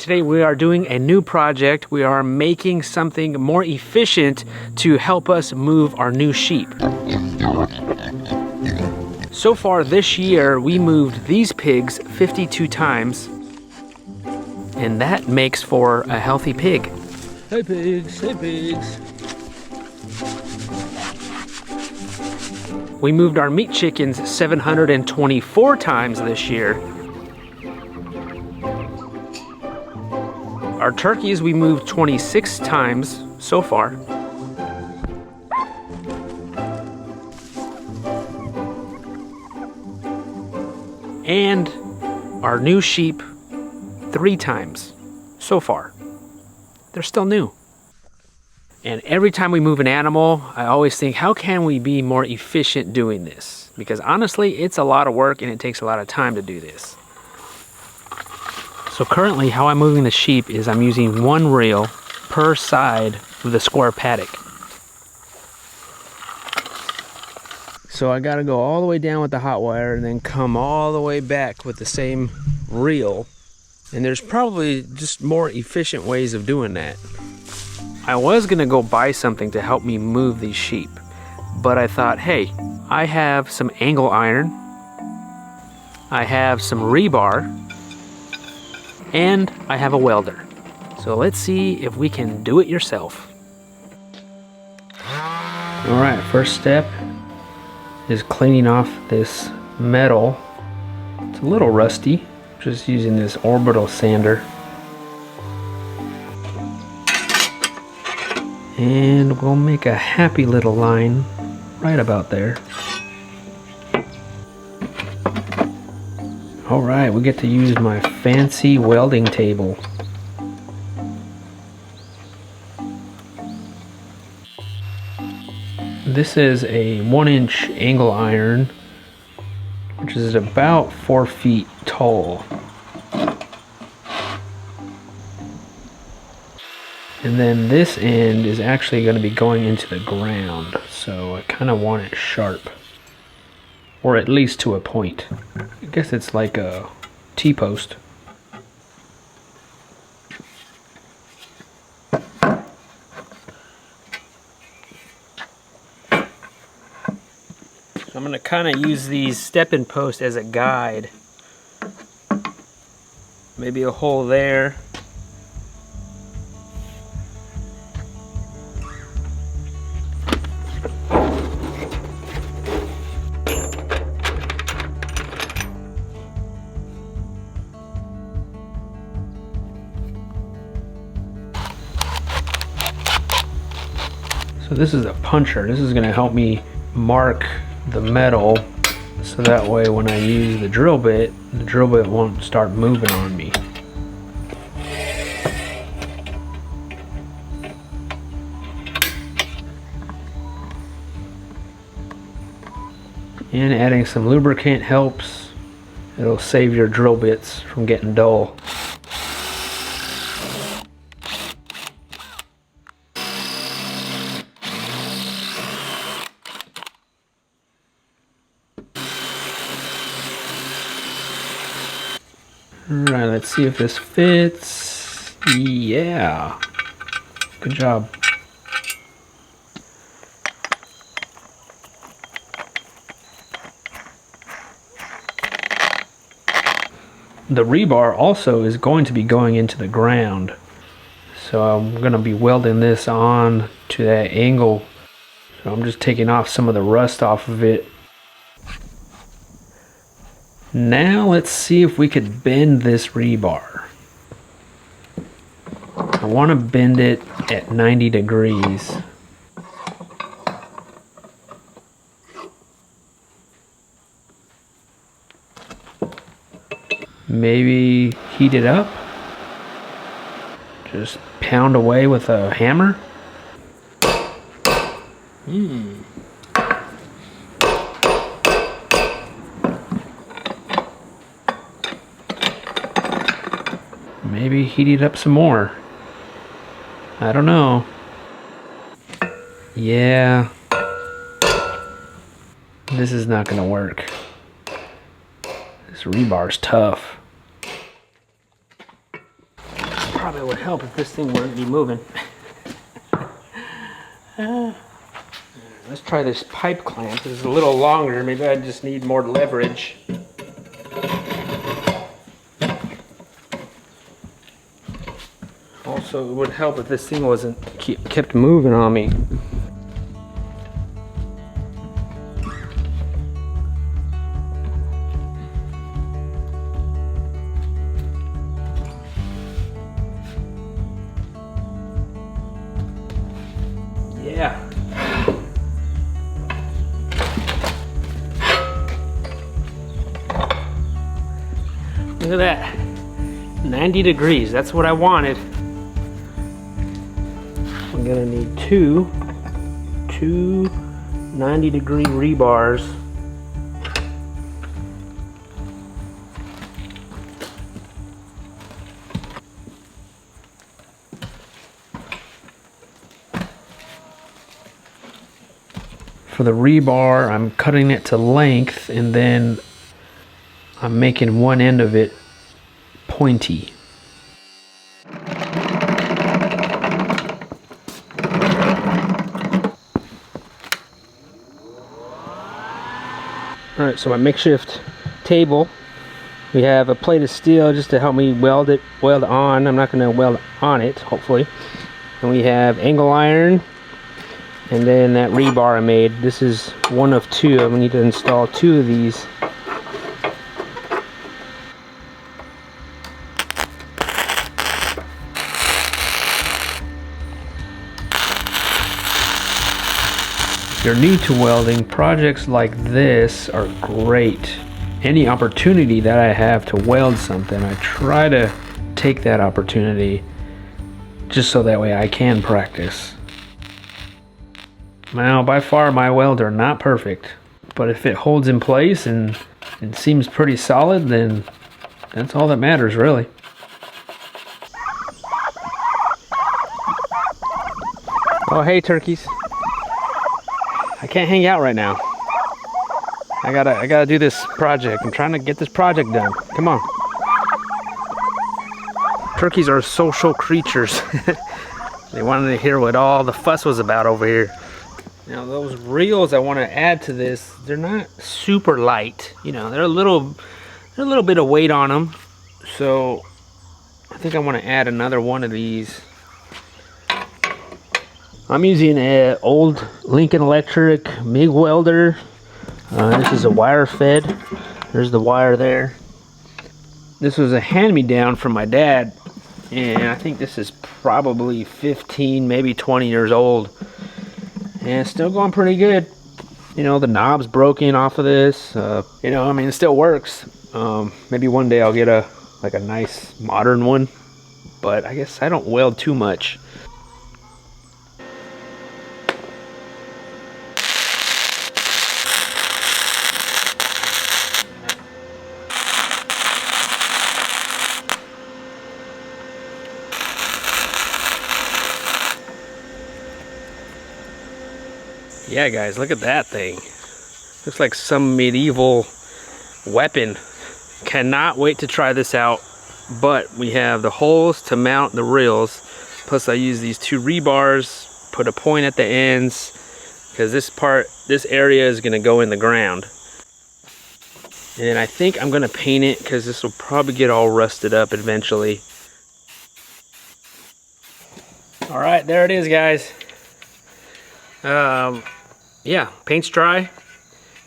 Today we are doing a new project. We are making something more efficient to help us move our new sheep. So far this year, we moved these pigs 52 times, and that makes for a healthy pig. Hey pigs, hey pigs. We moved our meat chickens 724 times this year. Our turkeys we moved 26 times so far. And our new sheep 3 times so far. They're still new. And every time we move an animal, I always think, how can we be more efficient doing this? Because honestly, it's a lot of work and it takes a lot of time to do this. So currently, how I'm moving the sheep is I'm using one reel per side of the square paddock. So I gotta go all the way down with the hot wire and then come all the way back with the same reel. And there's probably just more efficient ways of doing that. I was gonna go buy something to help me move these sheep, but I thought, hey, I have some angle iron, I have some rebar, and I have a welder. So let's see if we can do it yourself. All right, first step is cleaning off this metal. It's a little rusty, just using this orbital sander. And we'll make a happy little line right about there. All right, we get to use my fancy welding table. This is a 1-inch angle iron, which is about 4 feet tall. And then this end is actually going to be going into the ground, so I kind of want it sharp. Or at least to a point. I guess it's like a T-post. So I'm going to kind of use these stepping posts as a guide. Maybe a hole there. So this is a puncher. This is going to help me mark the metal so that way when I use the drill bit won't start moving on me. And adding some lubricant helps. It'll save your drill bits from getting dull. Alright, let's see if this fits. Yeah. Good job. The rebar also is going to be going into the ground. So I'm going to be welding this on to that angle. So I'm just taking off some of the rust off of it. Now let's see if we could bend this rebar. I want to bend it at 90 degrees. Maybe heat it up. Just pound away with a hammer. Maybe heat it up some more. I don't know. Yeah. This is not gonna work. This rebar's tough. Probably would help if this thing wouldn't be moving. Let's try this pipe clamp. This is a little longer. Maybe I just need more leverage. Also, it would help if this thing wasn't kept moving on me. Yeah. Look at that. 90 degrees. That's what I wanted. I'm gonna need two 90-degree rebars. For the rebar, I'm cutting it to length, and then I'm making one end of it pointy. Alright, so my makeshift table, we have a plate of steel just to help me weld it on. I'm not going to weld on it, hopefully. And we have angle iron, and then that rebar I made. This is one of two. I'm going to need to install two of these. If you're new to welding, projects like this are great. Any opportunity that I have to weld something, I try to take that opportunity just so that way I can practice. Now, by far my welds are not perfect, but if it holds in place and seems pretty solid, then that's all that matters, really. Oh, hey turkeys. I can't hang out right now. I gotta do this project. I'm trying to get this project done. Come on. Turkeys are social creatures. They wanted to hear what all the fuss was about over here. Now those reels I want to add to this, they're not super light. You know, they're a little bit of weight on them. So I think I want to add another one of these. I'm using an old Lincoln Electric MIG welder. This is a wire fed. There's the wire there. This was a hand-me-down from my dad, and I think this is probably 15, maybe 20 years old, and it's still going pretty good. You know, the knob's broken off of this. You know, I mean, it still works. Maybe one day I'll get a nice modern one, but I guess I don't weld too much. Yeah, guys, look at that thing. Looks like some medieval weapon. Cannot wait to try this out. But we have the holes to mount the reels. Plus I use these two rebars, put a point at the ends, because this area is gonna go in the ground. And I think I'm gonna paint it because this will probably get all rusted up eventually. All right, there it is, guys. Yeah, paint's dry.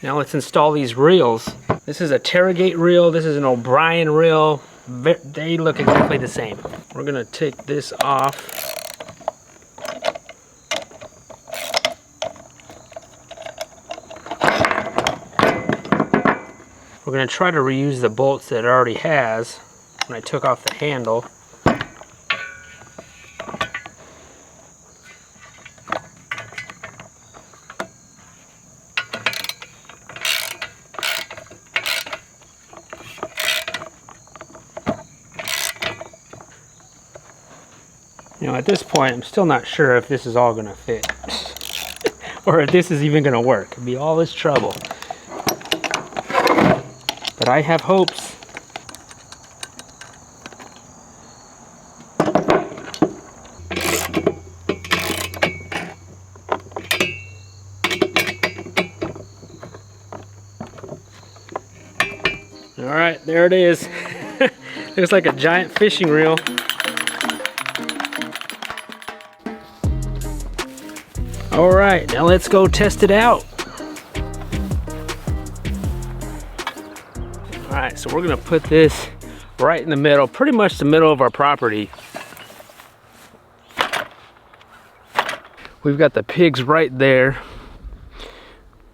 Now let's install these reels. This is a Terragate reel. This is an O'Brien reel. They look exactly the same. We're gonna take this off. We're gonna try to reuse the bolts that it already has when I took off the handle. You know, at this point, I'm still not sure if this is all gonna fit or if this is even gonna work. It'd be all this trouble. But I have hopes. Yep, there it is. Looks like a giant fishing reel. All right, now let's go test it out. All right, so we're gonna put this right in the middle, pretty much the middle of our property. We've got the pigs right there,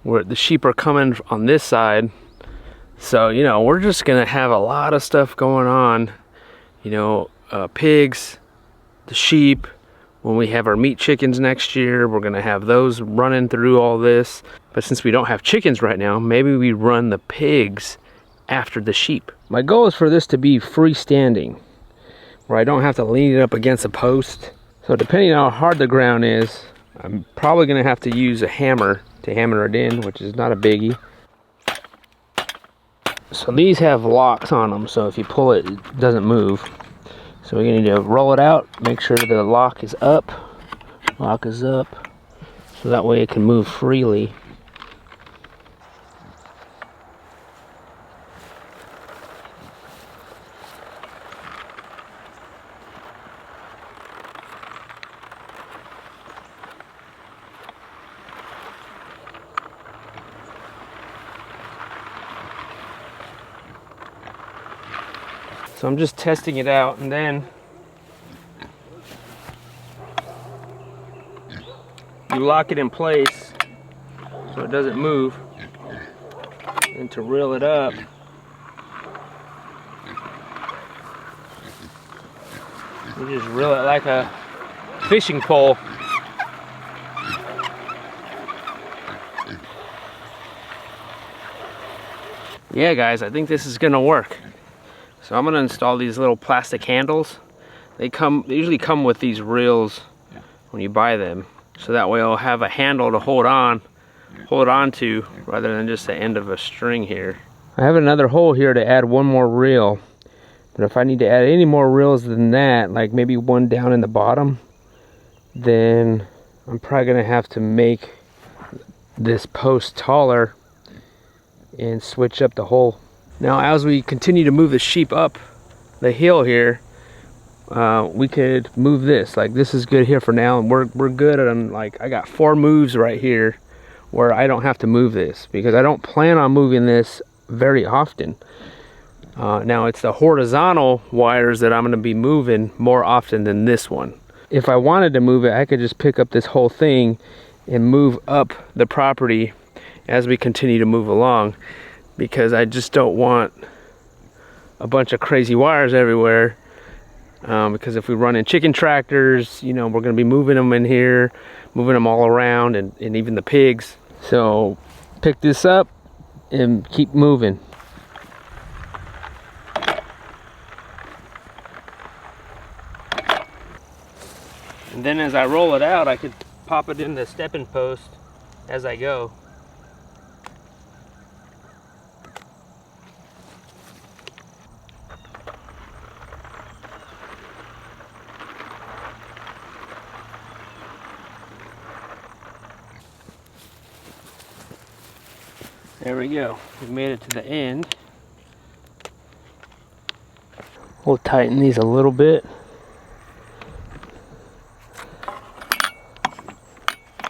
where the sheep are coming on this side. So, you know, we're just gonna have a lot of stuff going on. You know, pigs, the sheep. When we have our meat chickens next year, we're gonna have those running through all this. But since we don't have chickens right now, maybe we run the pigs after the sheep. My goal is for this to be freestanding, where I don't have to lean it up against a post. So depending on how hard the ground is, I'm probably gonna have to use a hammer to hammer it in, which is not a biggie. So these have locks on them, so if you pull it, it doesn't move. So we're gonna need to roll it out, make sure the lock is up, so that way it can move freely. So I'm just testing it out, and then you lock it in place so it doesn't move. And to reel it up, you just reel it like a fishing pole. Yeah guys, I think this is gonna work. So I'm gonna install these little plastic handles. They usually come with these reels when you buy them. So that way I'll have a handle to hold on to rather than just the end of a string here. I have another hole here to add one more reel. But if I need to add any more reels than that, like maybe one down in the bottom, then I'm probably gonna have to make this post taller and switch up the hole. Now, as we continue to move the sheep up the hill here, we could move this. Like, this is good here for now, and we're good on, like, I got 4 moves right here where I don't have to move this because I don't plan on moving this very often. Now, it's the horizontal wires that I'm going to be moving more often than this one. If I wanted to move it, I could just pick up this whole thing and move up the property as we continue to move along, because I just don't want a bunch of crazy wires everywhere. Because if we run in chicken tractors, you know, we're gonna be moving them in here, moving them all around, and even the pigs. So pick this up and keep moving. And then as I roll it out, I could pop it in the stepping post as I go. There we go. We made it to the end. We'll tighten these a little bit.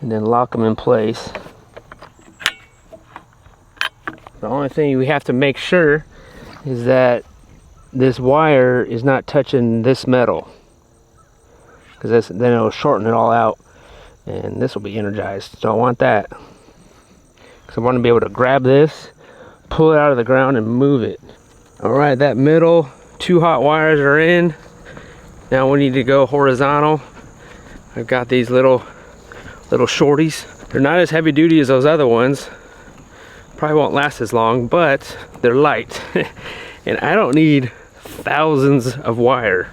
And then lock them in place. The only thing we have to make sure is that this wire is not touching this metal, because then it'll shorten it all out and this will be energized. Don't want that. So I want to be able to grab this, pull it out of the ground, and move it. All right, that middle 2 hot wires are in. Now we need to go horizontal. I've got these little shorties. They're not as heavy duty as those other ones. Probably won't last as long, but they're light. And I don't need thousands of wire.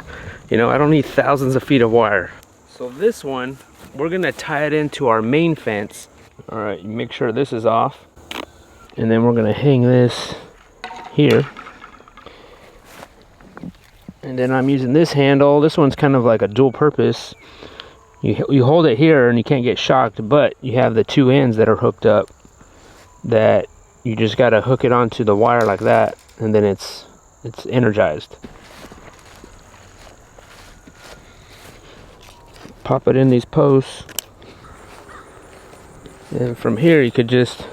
You know, I don't need thousands of feet of wire. So this one, we're gonna tie it into our main fence. All right, make sure this is off. And then we're gonna hang this here. And then I'm using this handle. This one's kind of like a dual purpose. You hold it here and you can't get shocked, but you have the 2 ends that are hooked up that you just gotta hook it onto the wire like that, and then it's it's energized. Pop it in these posts. And from here you could just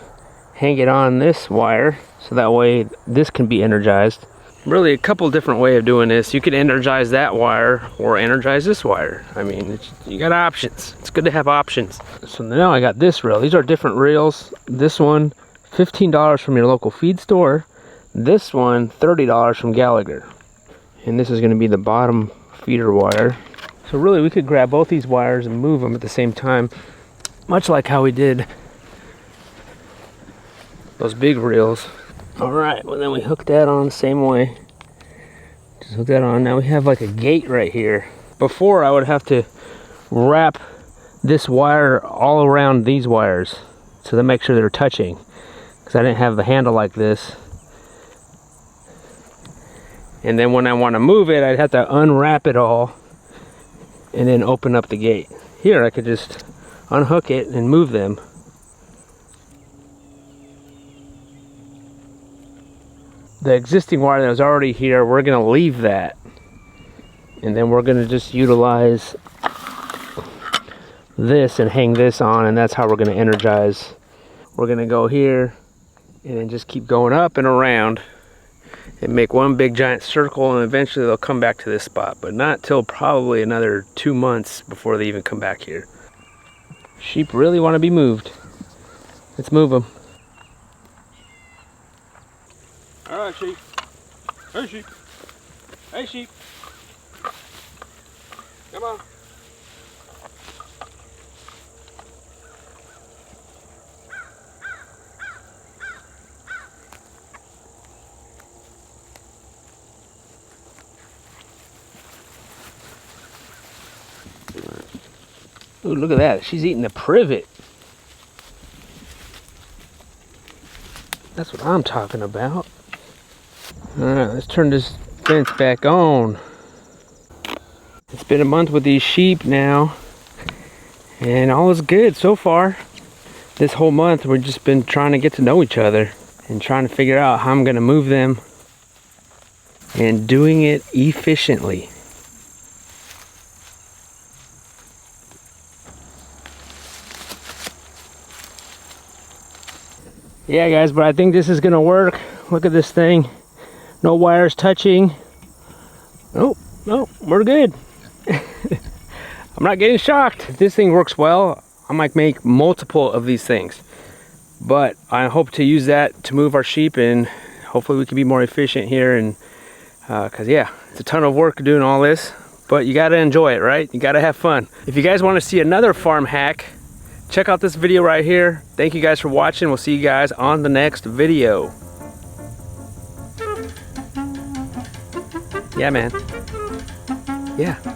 hang it on this wire so that way this can be energized. Really a couple different ways of doing this. You could energize that wire or energize this wire. I mean, you got options. It's good to have options. So now I got this reel. These are different reels. This one, $15 from your local feed store. This one, $30 from Gallagher. And this is going to be the bottom feeder wire. So really we could grab both these wires and move them at the same time, much like how we did those big reels. Alright, well then we hook that on the same way. Just hook that on. Now we have like a gate right here. Before I would have to wrap this wire all around these wires so to make sure they're touching, because I didn't have the handle like this. And then when I want to move it, I'd have to unwrap it all and then open up the gate. Here I could just unhook it and move them. The existing wire that was already here, we're going to leave that. And then we're going to just utilize this and hang this on, and that's how we're going to energize. We're going to go here and then just keep going up and around and make one big giant circle, and eventually they'll come back to this spot, but not till probably another 2 months before they even come back here. Sheep really want to be moved. Let's move them. All right, sheep. Hey, sheep. Hey, sheep. Come on. Ooh, look at that. She's eating the privet. That's what I'm talking about. Alright, let's turn this fence back on. It's been a month with these sheep now, and all is good so far. This whole month we've just been trying to get to know each other and trying to figure out how I'm going to move them and doing it efficiently. Yeah guys, but I think this is gonna work. Look at this thing. No wires touching. Oh, no, we're good. I'm not getting shocked. If this thing works well, I might make multiple of these things. But I hope to use that to move our sheep, and hopefully we can be more efficient here. And cause yeah, it's a ton of work doing all this, but you gotta enjoy it, right? You gotta have fun. If you guys wanna see another farm hack, check out this video right here. Thank you guys for watching. We'll see you guys on the next video. Yeah, man. Yeah.